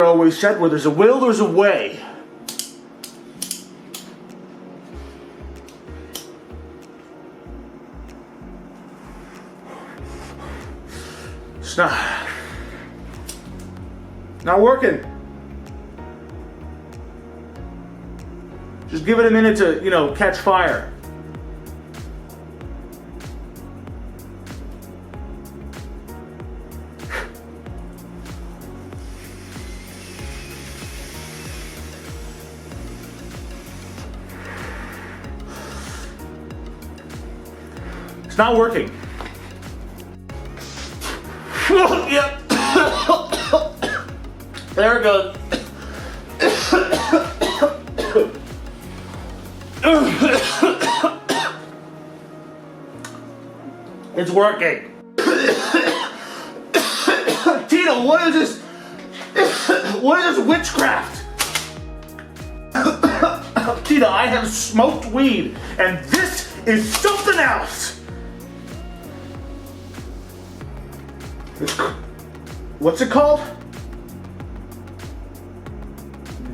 always said, where there's a will, there's a way. It's not working. Just give it a minute to, you know, catch fire. It's not working. Yep. There it goes. It's working. Tina, what is this? What is this witchcraft? Tina, I have smoked weed, and this is something else. What's it called?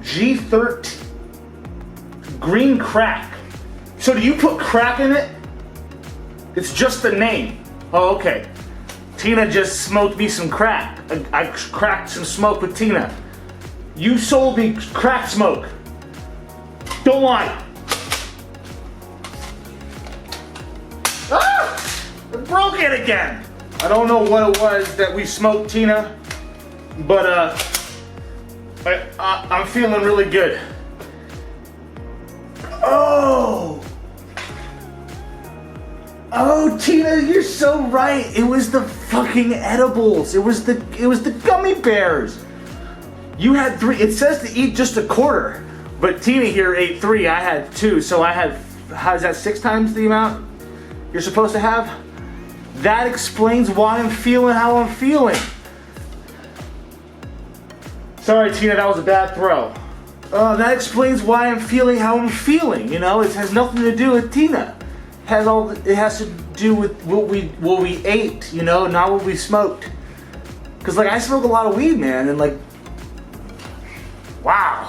G13. Green crack. So do you put crack in it? It's just the name. Oh, okay. Tina just smoked me some crack. I cracked some smoke with Tina. You sold me crack smoke. Don't lie. Ah! I broke it again. I don't know what it was that we smoked, Tina, but I'm feeling really good. Oh, Tina, you're so right. It was the fucking edibles. It was the gummy bears. You had 3. It says to eat just a quarter, but Tina here ate 3. I had 2, so I had. How is that 6 times the amount you're supposed to have? That explains why I'm feeling how I'm feeling. Sorry, Tina, that was a bad throw. That explains why I'm feeling how I'm feeling. You know, it has nothing to do with Tina. It has to do with what we ate. You know, not what we smoked. Cause like I smoke a lot of weed, man, and like, wow.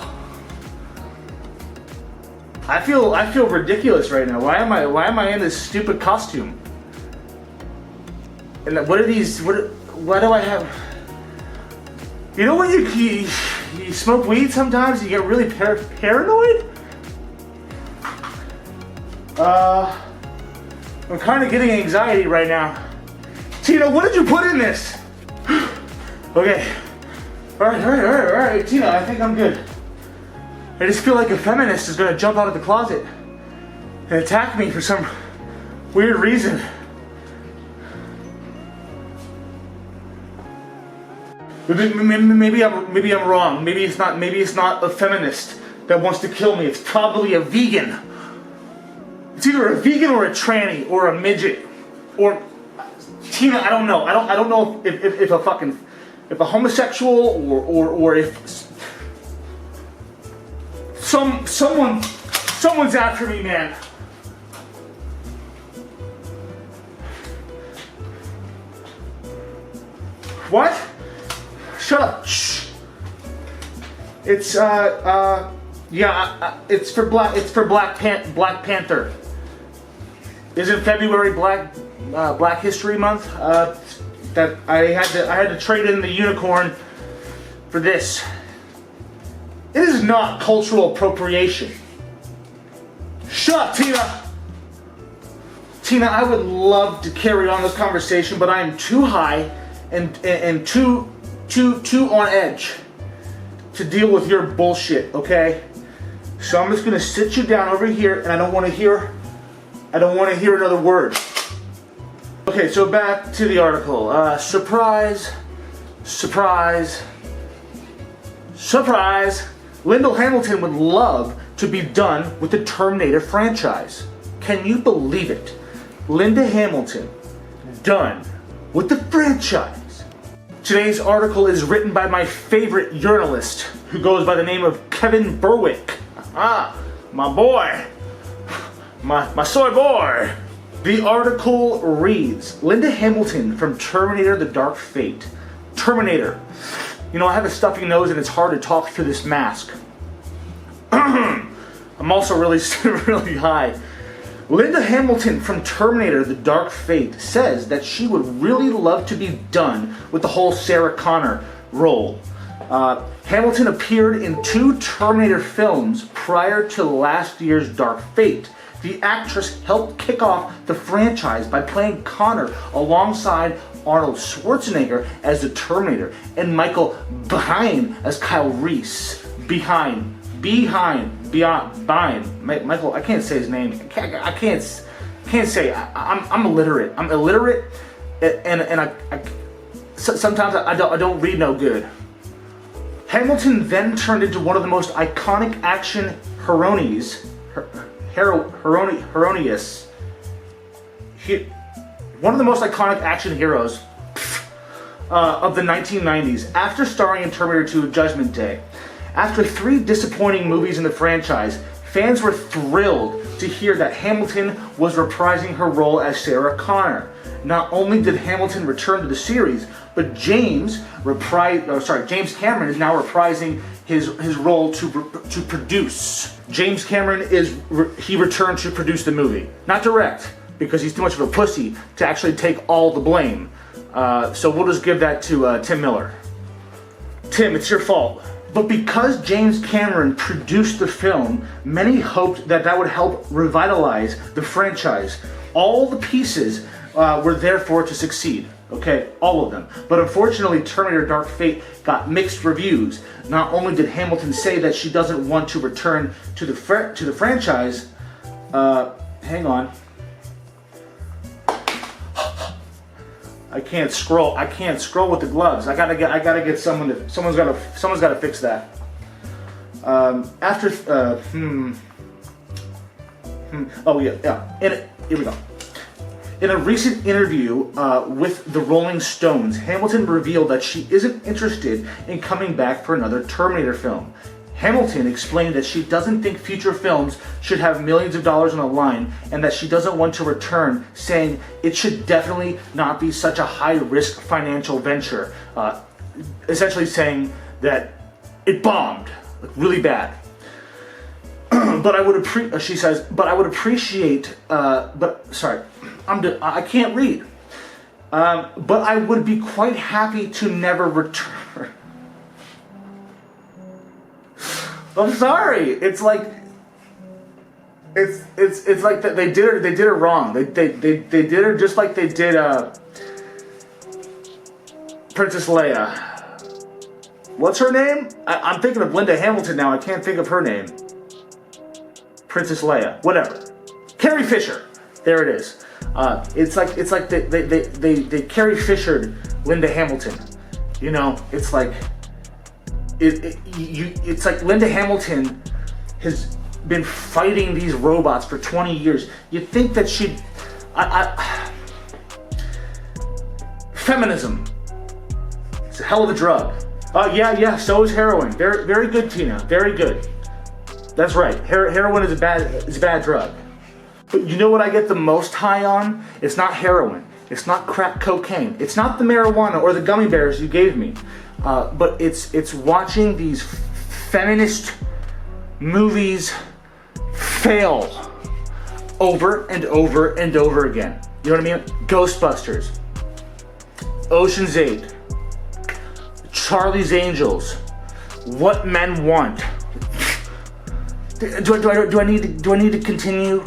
I feel ridiculous right now. Why am I in this stupid costume? And what are these? Why do I have? You know when you smoke weed sometimes you get really paranoid? I'm kind of getting anxiety right now. Tina, what did you put in this? Okay. All right, Tina, I think I'm good. I just feel like a feminist is gonna jump out of the closet and attack me for some weird reason. Maybe I'm wrong. Maybe it's not a feminist that wants to kill me. It's probably a vegan. It's either a vegan or a tranny or a midget or Tina. I don't know. I don't know if a homosexual or if someone's after me, man. What? Shut up. Shh. It's it's for Black Panther. Isn't February Black History Month? That I had to trade in the unicorn for this. It is not cultural appropriation. Shut up, Tina. Tina, I would love to carry on this conversation, but I am too high and too on edge to deal with your bullshit, okay? So I'm just gonna sit you down over here, and I don't want to hear another word. Okay, so back to the article. Surprise. Linda Hamilton would love to be done with the Terminator franchise. Can you believe it? Linda Hamilton done with the franchise. Today's article is written by my favorite journalist, who goes by the name of Kevin Berwick. Ah, my boy. My soy boy. The article reads, Linda Hamilton from Terminator The Dark Fate. Terminator. You know, I have a stuffy nose and it's hard to talk through this mask. I'm also really, really high. Linda Hamilton from Terminator The Dark Fate says that she would really love to be done with the whole Sarah Connor role. Hamilton appeared in 2 Terminator films prior to last year's Dark Fate. The actress helped kick off the franchise by playing Connor alongside Arnold Schwarzenegger as the Terminator and Michael Biehn as Kyle Reese. Beyond Michael, I can't say his name. I can't say. I'm illiterate. I'm illiterate, and sometimes I don't read no good. Hamilton then turned into one of the most iconic action heroes. One of the most iconic action heroes of the 1990s. After starring in Terminator 2: Judgment Day. After 3 disappointing movies in the franchise, fans were thrilled to hear that Hamilton was reprising her role as Sarah Connor. Not only did Hamilton return to the series, but James Cameron is now reprising his role to produce. James Cameron returned to produce the movie, not direct, because he's too much of a pussy to actually take all the blame. So we'll just give that to Tim Miller. Tim, it's your fault. But because James Cameron produced the film, many hoped that would help revitalize the franchise. All the pieces were there for it to succeed. Okay, all of them. But unfortunately, Terminator Dark Fate got mixed reviews. Not only did Hamilton say that she doesn't want to return to the franchise. Hang on. I can't scroll with the gloves. I gotta get someone's gotta fix that. Oh yeah. Here we go. In a recent interview with the Rolling Stones, Hamilton revealed that she isn't interested in coming back for another Terminator film. Hamilton explained that she doesn't think future films should have millions of dollars on the line and that she doesn't want to return, saying it should definitely not be such a high-risk financial venture. Essentially saying that it bombed, like really bad. But I would appreciate. I can't read. But I would be quite happy to never return. I'm sorry. It's like that they did her wrong. They did her just like they did Princess Leia. What's her name? I'm thinking of Linda Hamilton now. I can't think of her name. Princess Leia. Whatever. Carrie Fisher. There it is. It's like they Carrie Fishered Linda Hamilton. You know, it's like. It's like Linda Hamilton has been fighting these robots for 20 years. You'd think that she'd... Feminism. It's a hell of a drug. Yeah, so is heroin. Very, very good, Tina. Very good. That's right. Heroin is a bad drug. But you know what I get the most high on? It's not heroin. It's not crack cocaine. It's not the marijuana or the gummy bears you gave me. But it's watching these feminist movies fail over and over and over again. You know what I mean? Ghostbusters, Ocean's 8, Charlie's Angels, What Men Want. Do I need to continue?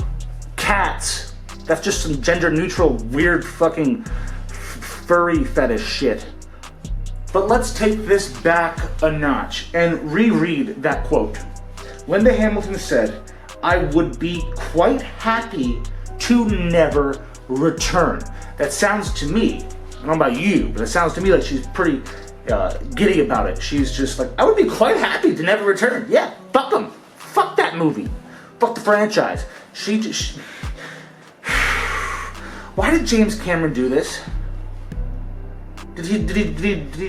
Cats. That's just some gender neutral, weird fucking furry fetish shit. But let's take this back a notch and reread that quote. Linda Hamilton said, "I would be quite happy to never return." That sounds to me, I don't know about you, but it sounds to me like she's pretty giddy about it. She's just like, I would be quite happy to never return. Yeah, fuck them. Fuck that movie. Fuck the franchise. Why did James Cameron do this? Did he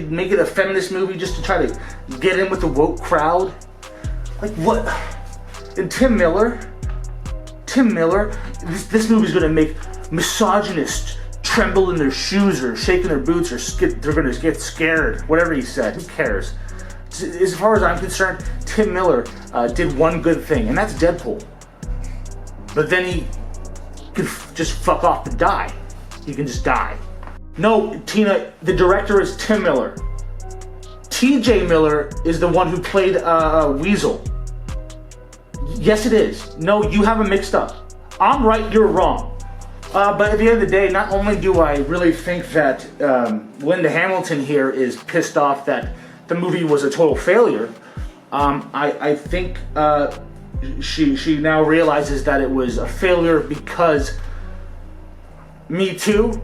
make it a feminist movie just to try to get in with the woke crowd? Like what? And Tim Miller, this movie's gonna make misogynist, tremble in their shoes or shaking their boots or they're going to get scared. Whatever he said, who cares? As far as I'm concerned, Tim Miller did one good thing, and that's Deadpool. But then he could just fuck off and die. He can just die. No, Tina, the director is Tim Miller. TJ Miller is the one who played Weasel. Yes, it is. No, you have them mixed up. I'm right, you're wrong. But at the end of the day, not only do I really think that Linda Hamilton here is pissed off that the movie was a total failure, I think she now realizes that it was a failure because Me Too,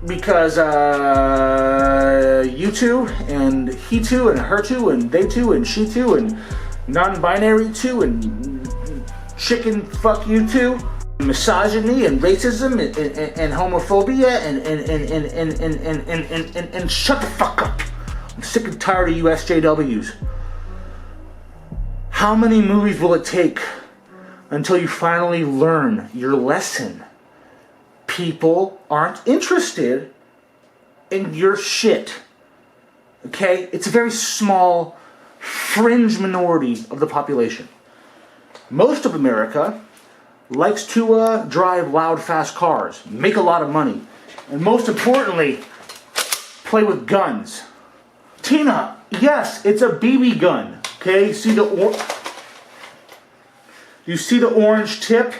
because you two, and he too, and her too, and they too, and she too, and non-binary too, and chicken fuck you too. Misogyny and racism and homophobia and shut the fuck up. I'm sick and tired of you SJWs. How many movies will it take until you finally learn your lesson? People aren't interested in your shit. Okay? It's a very small, fringe minority of the population. Most of America likes to drive loud, fast cars, make a lot of money, and most importantly, play with guns. Tina, yes, it's a BB gun. Okay, you see the orange tip?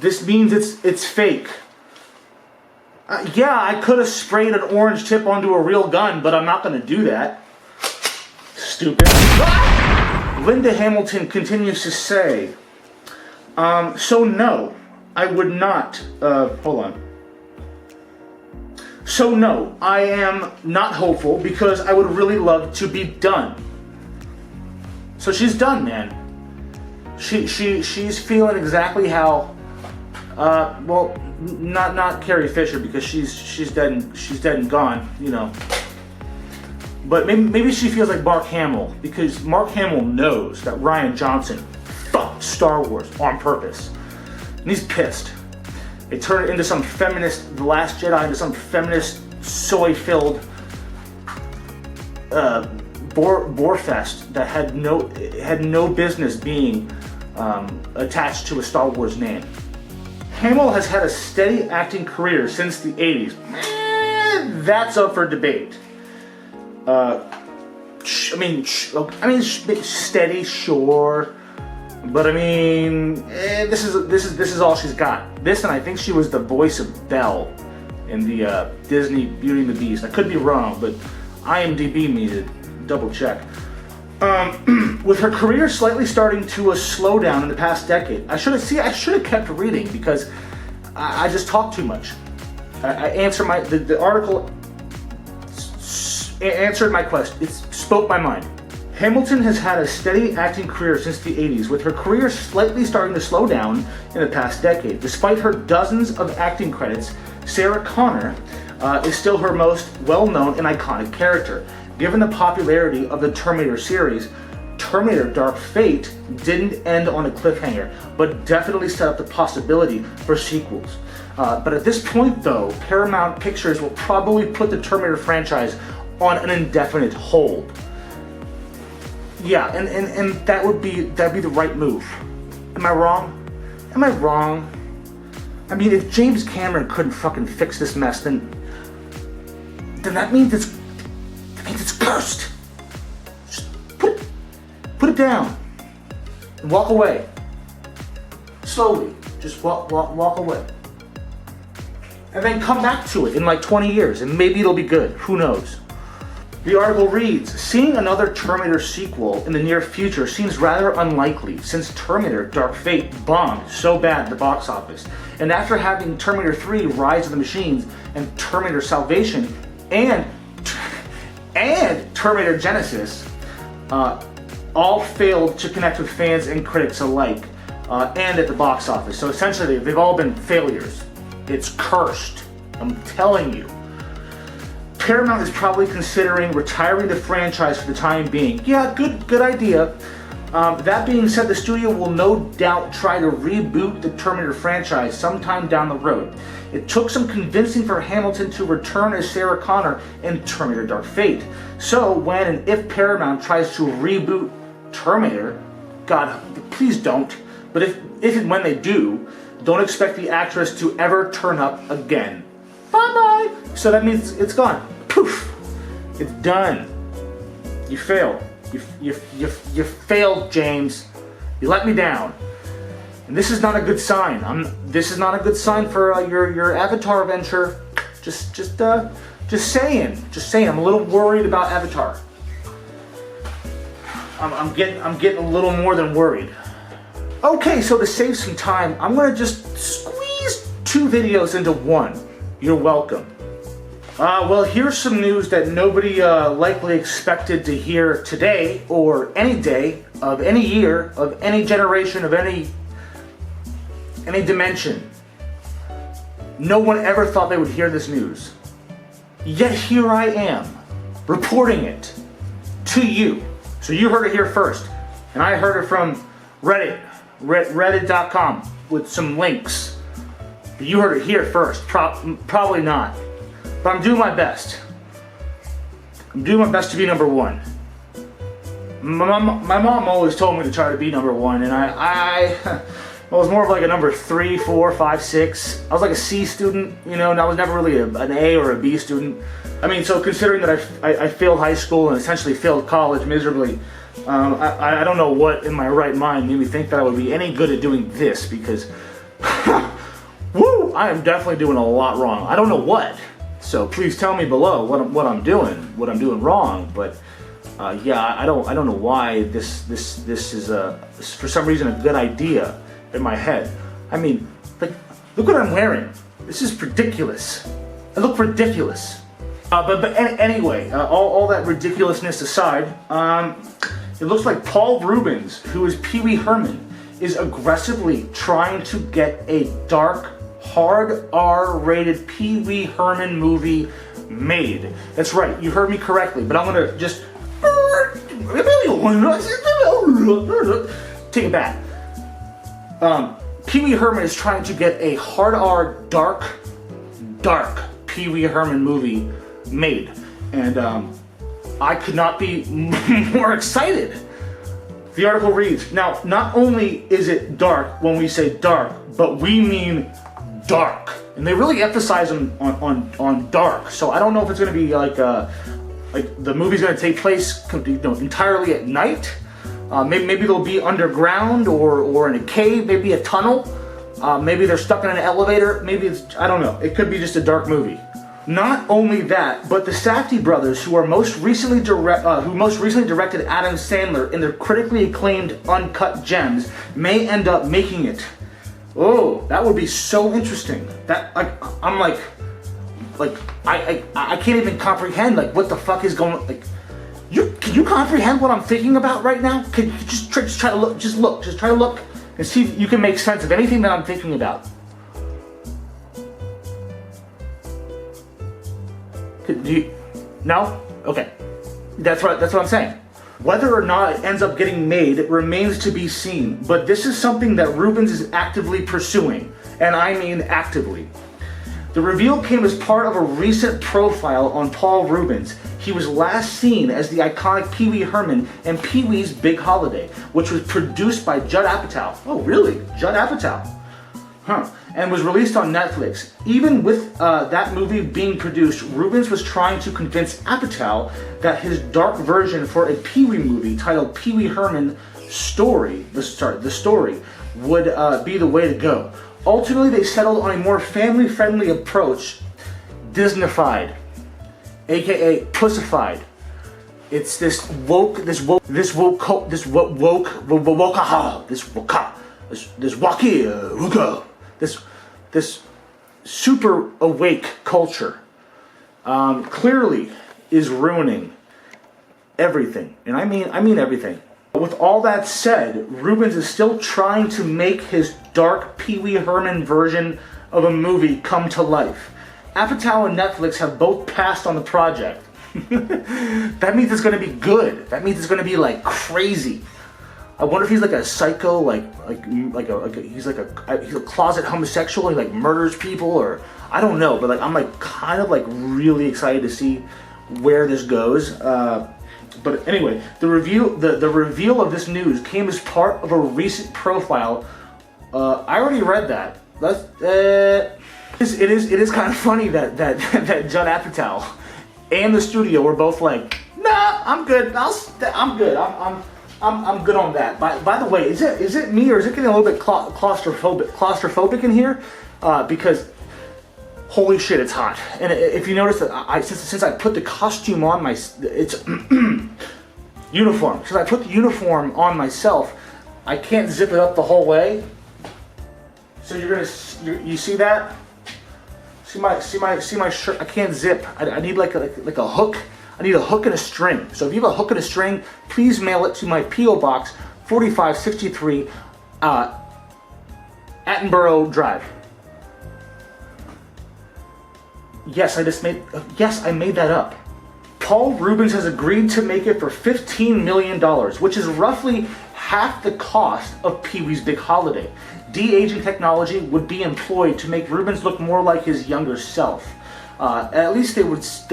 This means it's fake. Yeah, I could have sprayed an orange tip onto a real gun, but I'm not going to do that. Stupid. Linda Hamilton continues to say, so no, I would not, hold on. So no, I am not hopeful because I would really love to be done. So she's done, man. She's feeling exactly how, well, not Carrie Fisher because she's dead and gone, you know. But maybe she feels like Mark Hamill because Mark Hamill knows that Rian Johnson fucked Star Wars on purpose. And he's pissed. They turned it into some feminist, The Last Jedi, into some feminist, soy-filled bore fest that had no business being attached to a Star Wars name. Hamill has had a steady acting career since the 80s. That's up for debate. Steady, sure. But I mean, this is all she's got. This, and I think she was the voice of Belle in the Disney Beauty and the Beast. I could be wrong, but IMDb me to double check. With her career slightly starting to slow down in the past decade, I should have kept reading because I just talk too much. I answer the article answered my question. It spoke my mind. Hamilton has had a steady acting career since the 80s, with her career slightly starting to slow down in the past decade. Despite her dozens of acting credits, Sarah Connor is still her most well-known and iconic character. Given the popularity of the Terminator series, Terminator Dark Fate didn't end on a cliffhanger, but definitely set up the possibility for sequels. But at this point, though, Paramount Pictures will probably put the Terminator franchise on an indefinite hold. Yeah, and that'd be the right move. Am I wrong? Am I wrong? I mean, if James Cameron couldn't fucking fix this mess, then that means it's cursed. Just put it down and walk away. Slowly, just walk away, and then come back to it in like 20 years, and maybe it'll be good. Who knows? The article reads, seeing another Terminator sequel in the near future seems rather unlikely since Terminator Dark Fate bombed so bad at the box office. And after having Terminator 3 Rise of the Machines and Terminator Salvation and Terminator Genesis all failed to connect with fans and critics alike and at the box office. So essentially they've all been failures. It's cursed. I'm telling you. Paramount is probably considering retiring the franchise for the time being. Yeah, good idea. That being said, the studio will no doubt try to reboot the Terminator franchise sometime down the road. It took some convincing for Hamilton to return as Sarah Connor in Terminator Dark Fate. So when and if Paramount tries to reboot Terminator, God, please don't. But if and when they do, don't expect the actress to ever turn up again. Bye-bye! So that means it's gone. Poof! It's done. You failed. You failed, James. You let me down. And this is not a good sign. This is not a good sign for your Avatar venture. Just saying. I'm a little worried about Avatar. I'm getting a little more than worried. Okay, so to save some time, I'm gonna just squeeze 2 videos into one. You're welcome. Well, here's some news that nobody likely expected to hear today, or any day, of any year, of any generation, of any dimension. No one ever thought they would hear this news. Yet here I am, reporting it to you. So you heard it here first, and I heard it from Reddit, reddit.com, with some links. But you heard it here first, probably not. But I'm doing my best. I'm doing my best to be number 1. My mom always told me to try to be number 1, and I was more of like a number 3, 4, 5, 6. I was like a C student, you know, and I was never really an A or a B student. I mean, so considering that I failed high school and essentially failed college miserably, I don't know what in my right mind made me think that I would be any good at doing this, because, woo, I am definitely doing a lot wrong. I don't know what. So please tell me below what I'm doing wrong. But yeah, I don't know why this is for some reason a good idea in my head. I mean, like, look what I'm wearing. This is ridiculous. I look ridiculous. But anyway, all that ridiculousness aside, it looks like Paul Reubens, who is Pee-wee Herman, is aggressively trying to get a dark, hard R-rated Pee-wee Herman movie made. That's right, you heard me correctly, but I'm gonna just take it back. Pee-wee Herman is trying to get a hard R, dark Pee-wee Herman movie made, and I could not be more excited. The article reads, now, not only is it dark when we say dark, but we mean dark. And they really emphasize on dark. So I don't know if it's going to be like the movie's going to take place, you know, entirely at night. Maybe they'll be underground or in a cave, maybe a tunnel. Maybe they're stuck in an elevator. Maybe it's, I don't know. It could be just a dark movie. Not only that, but the Safdie brothers, who most recently directed Adam Sandler in their critically acclaimed Uncut Gems, may end up making it. Oh, that would be so interesting. That I can't even comprehend what the fuck is going. Can you comprehend what I'm thinking about right now? Can you just try to look? Just try to look and see if you can make sense of anything that I'm thinking about. No? Okay. That's what I'm saying. Whether or not it ends up getting made remains to be seen, but this is something that Reubens is actively pursuing, and I mean actively. The reveal came as part of a recent profile on Paul Reubens. He was last seen as the iconic Pee-wee Herman in Pee-wee's Big Holiday, which was produced by Judd Apatow. Oh really? Judd Apatow. Huh. And was released on Netflix. Even with that movie being produced, Reubens was trying to convince Apatow that his dark version for a Pee-wee movie titled Pee-wee Herman Story, the story, would be the way to go. Ultimately, they settled on a more family-friendly approach, Disneyfied, aka pussified. It's this super awake culture clearly is ruining everything, and I mean everything. With all that said, Reubens is still trying to make his dark Pee-wee Herman version of a movie come to life. Apatow and Netflix have both passed on the project. That means it's going to be good. That means it's going to be like crazy. I wonder if he's like a psycho, he's a closet homosexual. He like murders people, or I don't know. But like I'm like kind of like really excited to see where this goes. But anyway, the reveal of this news came as part of a recent profile. I already read that. It is kind of funny that Judd Apatow and the studio were both like, nah, I'm good. I'm good. I'm good on that. By the way, is it me, or is it getting a little bit claustrophobic in here? Because holy shit, it's hot. And if you notice that since I put the costume on it's uniform. Since I put the uniform on myself, I can't zip it up the whole way. So you see that? See my shirt? I can't zip. I need like a hook. I need a hook and a string. So if you have a hook and a string, please mail it to my P.O. Box 4563 Attenborough Drive. Yes, I made that up. Paul Reubens has agreed to make it for $15 million, which is roughly half the cost of Pee-wee's Big Holiday. De-aging technology would be employed to make Reubens look more like his younger self. At least they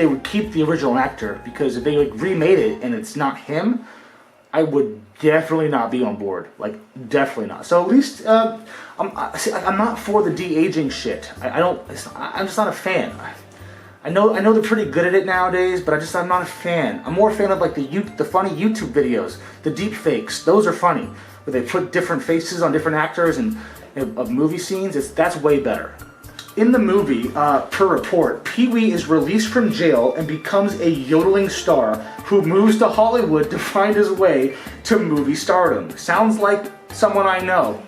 would keep the original actor, because if they like remade it and it's not him, I would definitely not be on board. Like, definitely not. So at least I'm not for the de-aging shit. I'm just not a fan. I know they're pretty good at it nowadays, but I'm not a fan. I'm more a fan of like the funny YouTube videos, the deep fakes. Those are funny, where they put different faces on different actors and of movie scenes. That's way better. In the movie, per report, Pee-wee is released from jail and becomes a yodeling star who moves to Hollywood to find his way to movie stardom. Sounds like someone I know.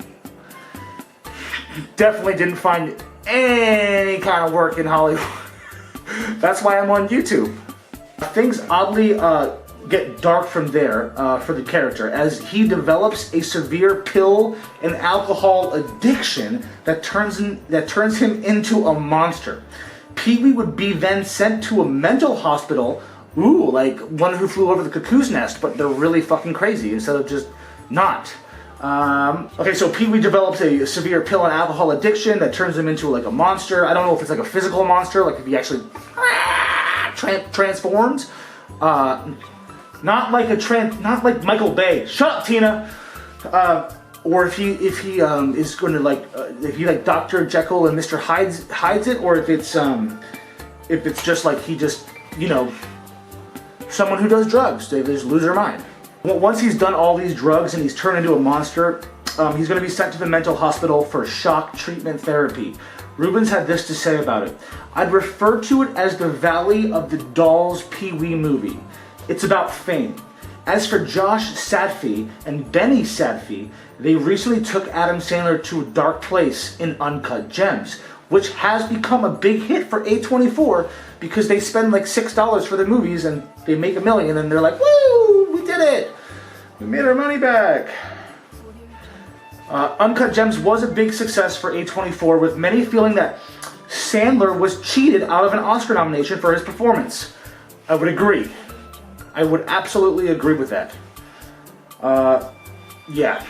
Definitely didn't find any kind of work in Hollywood. That's why I'm on YouTube. Things oddly get dark from there for the character, as he develops a severe pill and alcohol addiction that turns him into a monster. Pee-wee would be then sent to a mental hospital, like One Who Flew Over the Cuckoo's Nest, but they're really fucking crazy instead of just not. Okay, so Pee-wee develops a severe pill and alcohol addiction that turns him into like a monster. I don't know if it's like a physical monster, like if he actually transforms. Not like Michael Bay. Shut up, Tina. Or if he is going to like if he like Dr. Jekyll and Mr. hides it, or if it's just like he just someone who does drugs, they just lose their mind. Once he's done all these drugs and he's turned into a monster, he's going to be sent to the mental hospital for shock treatment therapy. Reubens had this to say about it: "I'd refer to it as the Valley of the Dolls Pee-wee movie. It's about fame. As for Josh Sadfy and Benny Sadfy, they recently took Adam Sandler to a dark place in Uncut Gems, which has become a big hit for A24 because they spend like $6 for the movies and they make $1 million and they're like, woo, we did it! We made our money back." Uncut Gems was a big success for A24, with many feeling that Sandler was cheated out of an Oscar nomination for his performance. I would agree. I would absolutely agree with that. Yeah.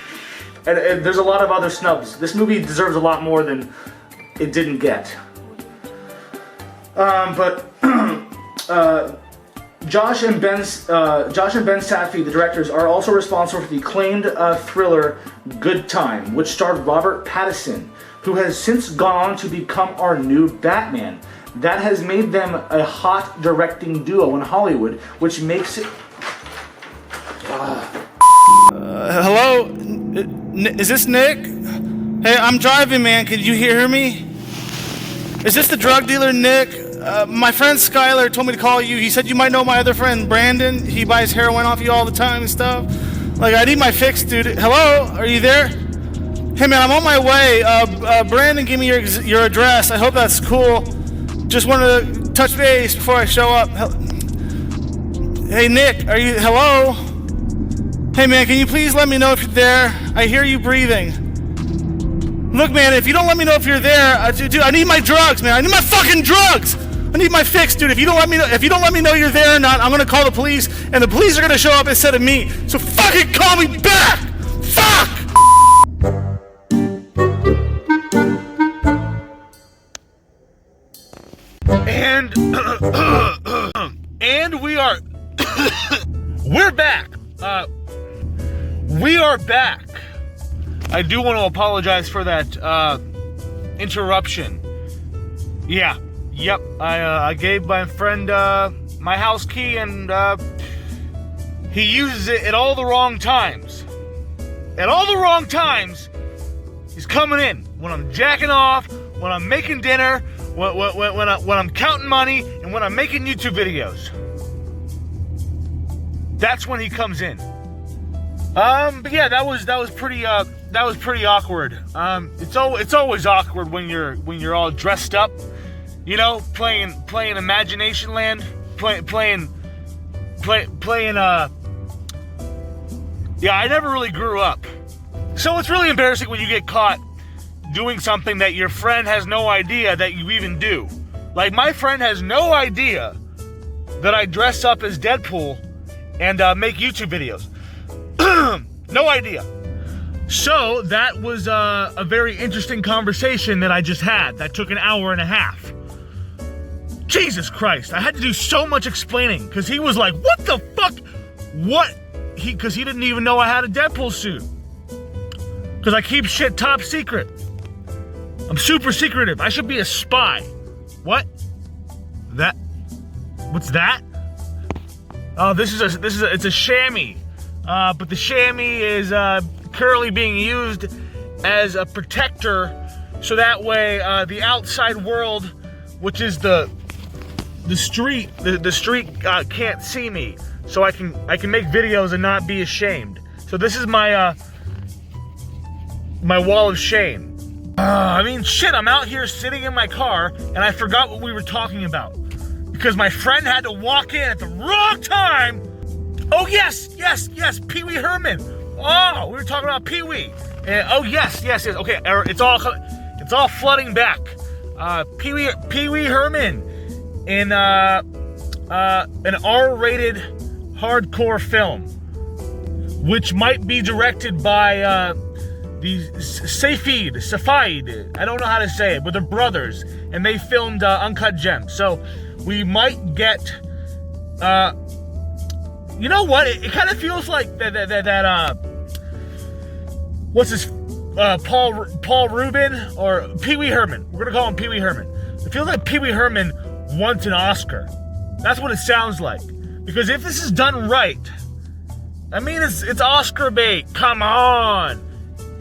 And there's a lot of other snubs. This movie deserves a lot more than it didn't get. But Josh and Ben Sadfy, the directors, are also responsible for the acclaimed thriller Good Time, which starred Robert Pattinson, who has since gone on to become our new Batman. That has made them a hot directing duo in Hollywood, which makes it... Hello? Is this Nick? Hey, I'm driving, man. Can you hear me? Is this the drug dealer, Nick? My friend Skyler told me to call you. He said you might know my other friend, Brandon. He buys heroin off you all the time and stuff. Like, I need my fix, dude. Hello? Are you there? Hey, man, I'm on my way. Brandon gave me your address. I hope that's cool. Just wanted to touch base before I show up. Hey, Nick, are you... Hello? Hey, man, can you please let me know if you're there? I hear you breathing. Look, man, if you don't let me know if you're there, dude, I need my drugs, man. I need my fucking drugs. I need my fix, dude. If you don't let me know you're there or not, I'm gonna call the police, and the police are gonna show up instead of me. So fucking call me back. Fuck! And and we are we're back. We are back. I do want to apologize for that interruption. Yeah. Yep. I gave my friend my house key, and he uses it at all the wrong times. At all the wrong times, he's coming in when I'm jacking off, when I'm making dinner, when I'm counting money, and when I'm making YouTube videos. That's when he comes in. But yeah, that was pretty awkward. It's always awkward when you're all dressed up, you know, playing Imagination Land, playing. Yeah, I never really grew up, so it's really embarrassing when you get caught doing something that your friend has no idea that you even do. Like, my friend has no idea that I dress up as Deadpool and make YouTube videos. No idea. So that was a very interesting conversation that I just had that took an hour and a half. Jesus Christ, I had to do so much explaining because he was like, what the fuck? What? Because he didn't even know I had a Deadpool suit. Because I keep shit top secret. I'm super secretive. I should be a spy. What? That? What's that? Oh, it's a chamois. But the chamois is currently being used as a protector, so that way the outside world, which is the street, the street can't see me, so I can make videos and not be ashamed. So this is my my wall of shame. I mean, shit, I'm out here sitting in my car, and I forgot what we were talking about. Because my friend had to walk in at the wrong time. Oh, yes, Pee-wee Herman. Oh, we were talking about Pee-wee. Oh, yes. Okay, it's all flooding back. Pee-wee Herman in an R-rated hardcore film, which might be directed by the Safid, I don't know how to say it, but they're brothers, and they filmed Uncut Gems. So we might get, you know what? It kind of feels like that what's his, Paul Rubin or Pee-wee Herman. We're gonna call him Pee-wee Herman. It feels like Pee-wee Herman wants an Oscar. That's what it sounds like. Because if this is done right, I mean, it's Oscar bait. Come on.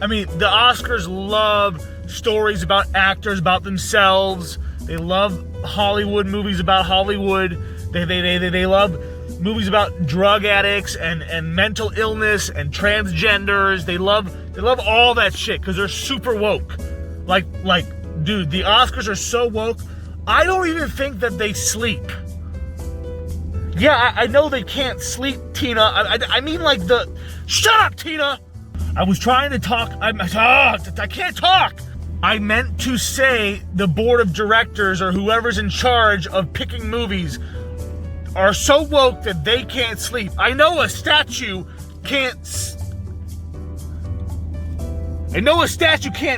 I mean, the Oscars love stories about actors, about themselves. They love Hollywood movies about Hollywood. They love movies about drug addicts and mental illness and transgenders. They love all that shit because they're super woke. Like, dude, the Oscars are so woke. I don't even think that they sleep. Yeah, I know they can't sleep, Tina. I mean, like shut up, Tina. I was trying to talk. I can't talk. I meant to say the board of directors or whoever's in charge of picking movies are so woke that they can't sleep. I know a statue can't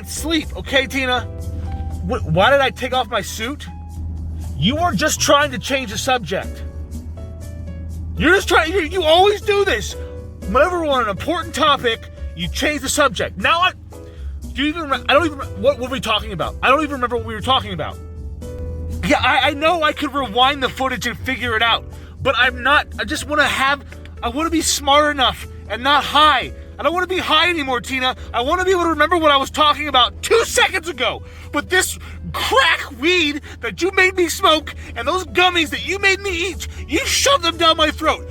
sleep, okay, Tina? Why did I take off my suit? You were just trying to change the subject. You're just trying, you always do this. Whenever we're on an important topic, you change the subject. Now what were we talking about? I don't even remember what we were talking about. Yeah, I know I could rewind the footage and figure it out, but I'm not. I want to be smart enough and not high. I don't want to be high anymore, Tina. I want to be able to remember what I was talking about 2 seconds ago. But this crack weed that you made me smoke and those gummies that you made me eat, you shoved them down my throat.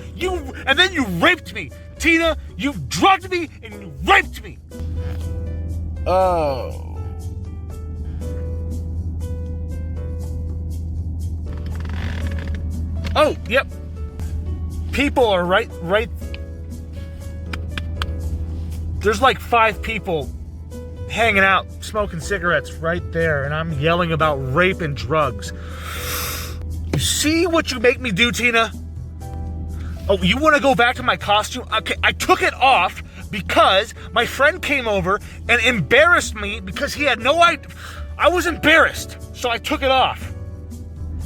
And then you raped me. Tina, you drugged me and you raped me. Oh. Oh, yep. People are right. There's like 5 people hanging out, smoking cigarettes right there, and I'm yelling about rape and drugs. You see what you make me do, Tina? Oh, you want to go back to my costume? Okay, I took it off because my friend came over and embarrassed me because he had no idea. I was embarrassed, so I took it off.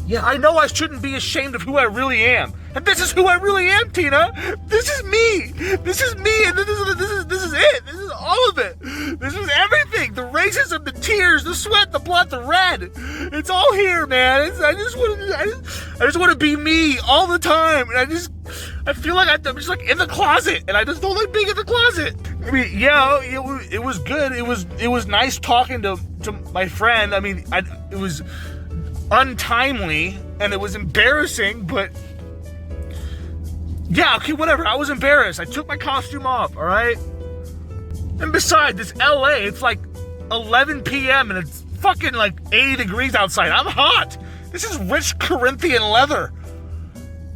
Yeah, I know I shouldn't be ashamed of who I really am. And this is who I really am, Tina. This is me. This is me, and this is it. This is all of it. This is everything. The racism, the tears, the sweat, the blood, the red. It's all here, man. I just want to be me all the time. And I feel like I'm just like in the closet, and I just don't like being in the closet. I mean, yeah, it was good. It was nice talking to my friend. I mean, it was untimely and it was embarrassing, but yeah, okay, whatever. I was embarrassed. I took my costume off, all right? And besides, it's LA. It's like 11 p.m. and it's fucking like 80 degrees outside. I'm hot. This is rich Corinthian leather.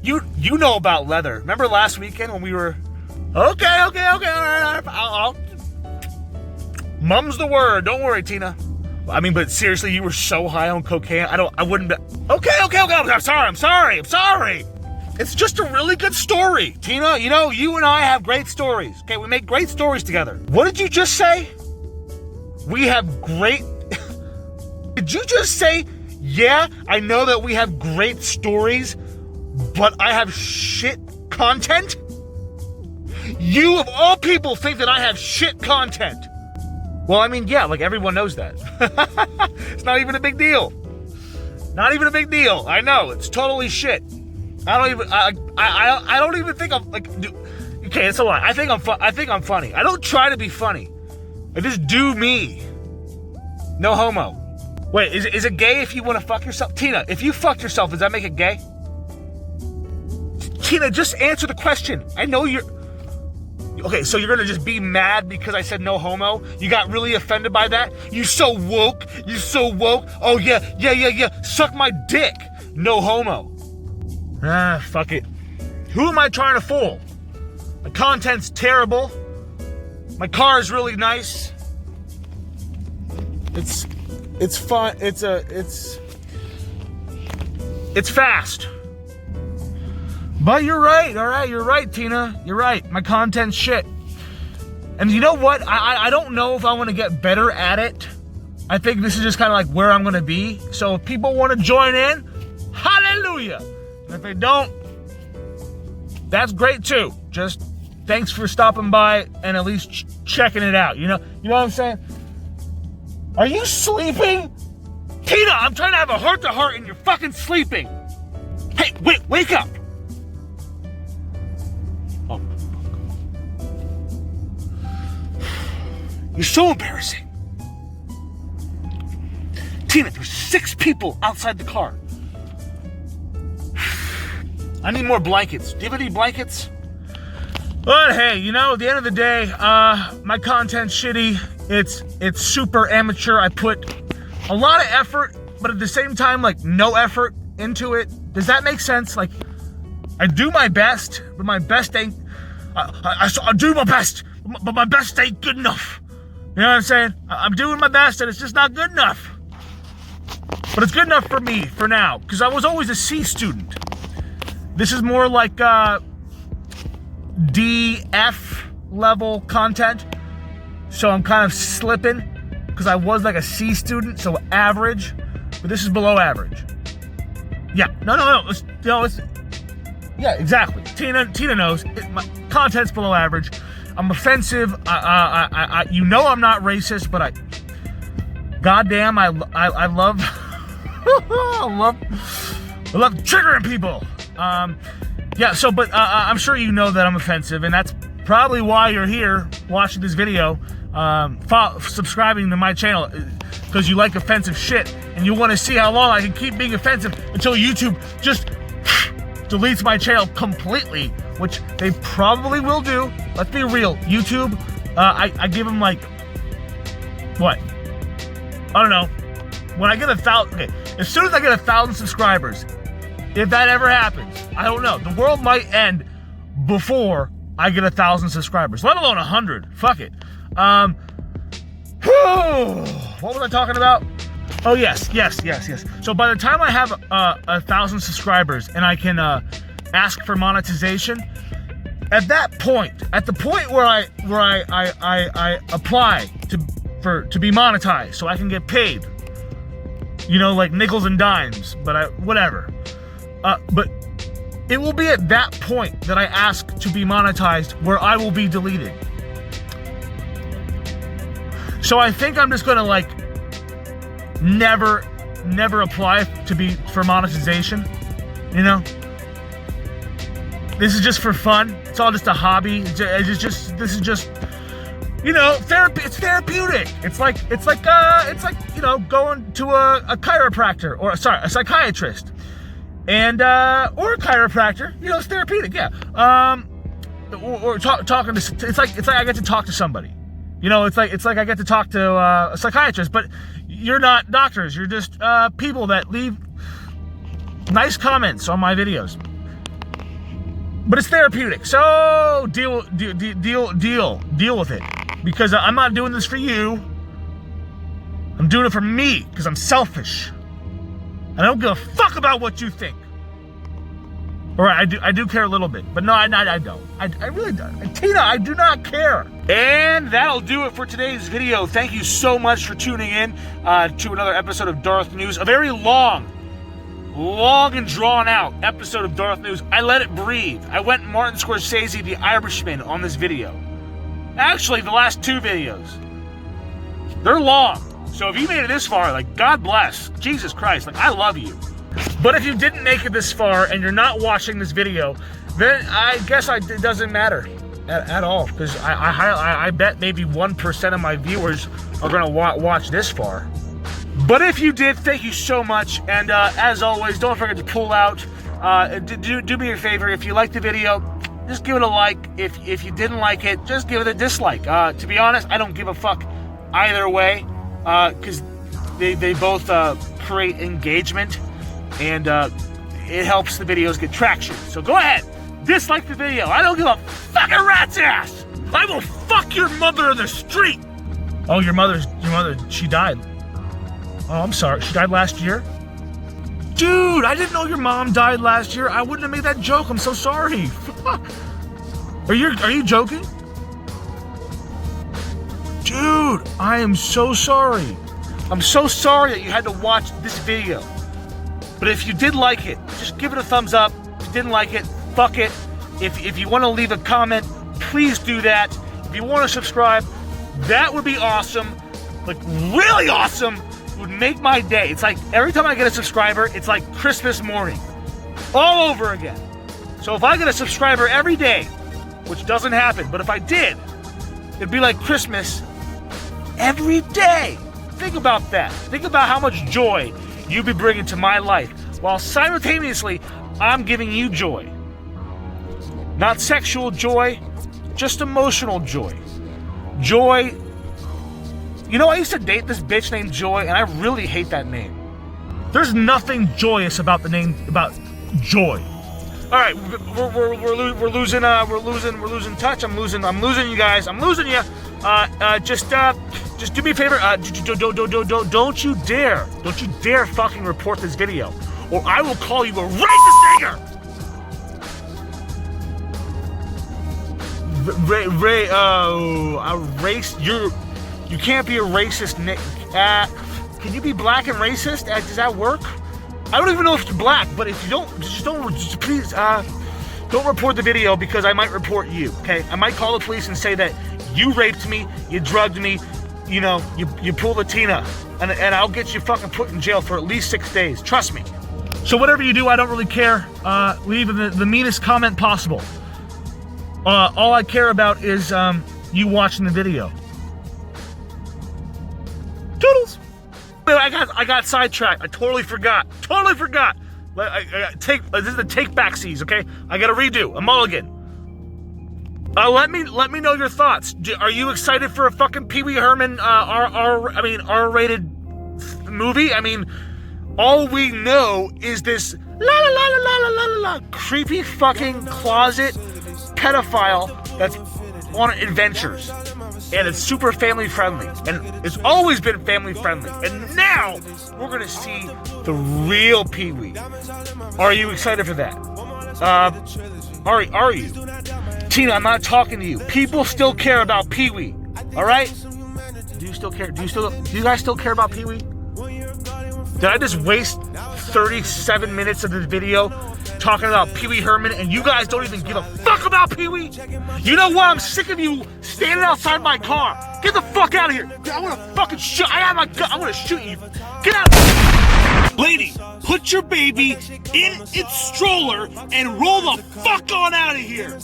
You know about leather. Remember last weekend when we were... Okay, all right. I'll mum's the word. Don't worry, Tina. I mean, but seriously, you were so high on cocaine. I wouldn't be... Okay. I'm sorry. It's just a really good story, Tina. You know, you and I have great stories. Okay, we make great stories together. What did you just say? We have great... Did you just say, yeah, I know that we have great stories, but I have shit content? You, of all people, think that I have shit content. Well, I mean, yeah, like everyone knows that. It's not even a big deal. Not even a big deal. I know, it's totally shit. I don't even think I'm like. Okay, it's a lie. I think I'm funny. I don't try to be funny. I just do me. No homo. Wait, is it gay if you want to fuck yourself, Tina? If you fuck yourself, does that make it gay? Tina, just answer the question. I know you're. Okay, so you're gonna just be mad because I said no homo? You got really offended by that? You so woke. Oh yeah. Suck my dick. No homo. Ah, fuck it. Who am I trying to fool? My content's terrible. My car is really nice. It's fun. It's fast. But you're right. All right, you're right, Tina. You're right. My content's shit. And you know what? I don't know if I want to get better at it. I think this is just kind of like where I'm going to be. So if people want to join in, hallelujah. And if they don't, that's great too. Just thanks for stopping by and at least checking it out. You know what I'm saying? Are you sleeping? Tina, I'm trying to have a heart-to-heart and you're fucking sleeping. Hey, wake up. Oh. You're so embarrassing. Tina, there's 6 people outside the car. I need more blankets. Do you have any blankets? But hey, at the end of the day, my content's shitty. It's super amateur. I put a lot of effort, but at the same time, like no effort into it. Does that make sense? Like, I do my best, but my best ain't. I do my best, but my best ain't good enough. You know what I'm saying? I'm doing my best, and it's just not good enough. But it's good enough for me for now, because I was always a C student. This is more like DF level content. So I'm kind of slipping because I was like a C student, so average. But this is below average. Yeah, no. Yeah, exactly. Tina knows. My content's below average. I'm offensive. I'm not racist, but goddamn, I love, I love triggering people. Yeah. So, but I'm sure you know that I'm offensive, and that's probably why you're here watching this video, subscribing to my channel, because you like offensive shit, and you want to see how long I can keep being offensive until YouTube just deletes my channel completely, which they probably will do. Let's be real. YouTube, I give them like, what? I don't know. When I get 1,000, okay, as soon as I get 1,000 subscribers, if that ever happens, I don't know. The world might end before I get 1,000 subscribers, let alone 100. Fuck it. What was I talking about? Oh, yes. So by the time I have 1,000 subscribers and I can ask for monetization, at that point, at the point where I apply to be monetized so I can get paid, you know, like nickels and dimes, but whatever. But it will be at that point that I ask to be monetized where I will be deleted. So I think I'm just gonna like never apply for monetization, you know? This is just for fun. It's all just a hobby. This is just, you know, therapy. It's therapeutic. It's like you know, going to a chiropractor or a psychiatrist, and or a chiropractor. You know, it's therapeutic. Yeah. Or talking to. It's like I get to talk to somebody. You know, it's like I get to talk to a psychiatrist, but you're not doctors. You're just people that leave nice comments on my videos. But it's therapeutic, so deal with it. Because I'm not doing this for you. I'm doing it for me, because I'm selfish. I don't give a fuck about what you think. Or I do care a little bit, but no, I don't. I really don't. Tina, I do not care. And that'll do it for today's video. Thank you so much for tuning in to another episode of Darth News. A very long and drawn out episode of Darth News. I let it breathe. I went Martin Scorsese, The Irishman on this video. Actually, the last two videos. They're long. So if you made it this far, like, God bless. Jesus Christ, like, I love you. But if you didn't make it this far and you're not watching this video, then I guess it doesn't matter at all. Because I bet maybe 1% of my viewers are going to watch this far. But if you did, thank you so much. And as always, don't forget to pull out. Do me a favor. If you liked the video, just give it a like. If you didn't like it, just give it a dislike. To be honest, I don't give a fuck either way. Because they both create engagement. And it helps the videos get traction. So go ahead. Dislike the video. I don't give a fucking rat's ass. I will fuck your mother in the street. Oh, your mother, she died. Oh, I'm sorry. She died last year? Dude, I didn't know your mom died last year. I wouldn't have made that joke. I'm so sorry. Are you joking? Dude, I am so sorry. I'm so sorry that you had to watch this video. But if you did like it, just give it a thumbs up. If you didn't like it, fuck it. If you want to leave a comment, please do that. If you want to subscribe, that would be awesome. Like, really awesome. It would make my day. It's like every time I get a subscriber, it's like Christmas morning. All over again. So if I get a subscriber every day, which doesn't happen, but if I did, it'd be like Christmas every day. Think about that. Think about how much joy you'd be bringing to my life, while simultaneously, I'm giving you joy. Not sexual joy, just emotional joy. Joy. You know, I used to date this bitch named Joy, and I really hate that name. There's nothing joyous about the name, about Joy. All right, we're losing touch. I'm losing you guys. I'm losing you. Just do me a favor. Don't you dare fucking report this video, or I will call you a racist nigger. You can't be a racist, Nick. Can you be black and racist? Does that work? I don't even know if you're black, but if you don't, please don't report the video, because I might report you. Okay, I might call the police and say that you raped me, you drugged me, you know, you pulled a Tina, and I'll get you fucking put in jail for at least 6 days. Trust me. So whatever you do, I don't really care. Leave the meanest comment possible. All I care about is you watching the video. Toodles. I got sidetracked. I totally forgot. This is the take back seas, okay? I got to redo a mulligan. Let me know your thoughts. Are you excited for a fucking Pee-wee Herman R-rated movie? I mean, all we know is this creepy fucking closet pedophile that's on adventures. And it's super family friendly. And it's always been family friendly. And now we're gonna see the real Pee-wee. Are you excited for that? Are you? Tina, I'm not talking to you. People still care about Pee-wee. All right? Do you still care? Do you guys still care about Pee-wee? Did I just waste 37 minutes of this video talking about Pee-wee Herman and you guys don't even give a fuck about Pee-wee? You know what? I'm sick of you standing outside my car. Get the fuck out of here. I want to fucking shoot. I have my gun. I want to shoot you. Get out. Lady, put your baby in its stroller and roll the fuck on out of here.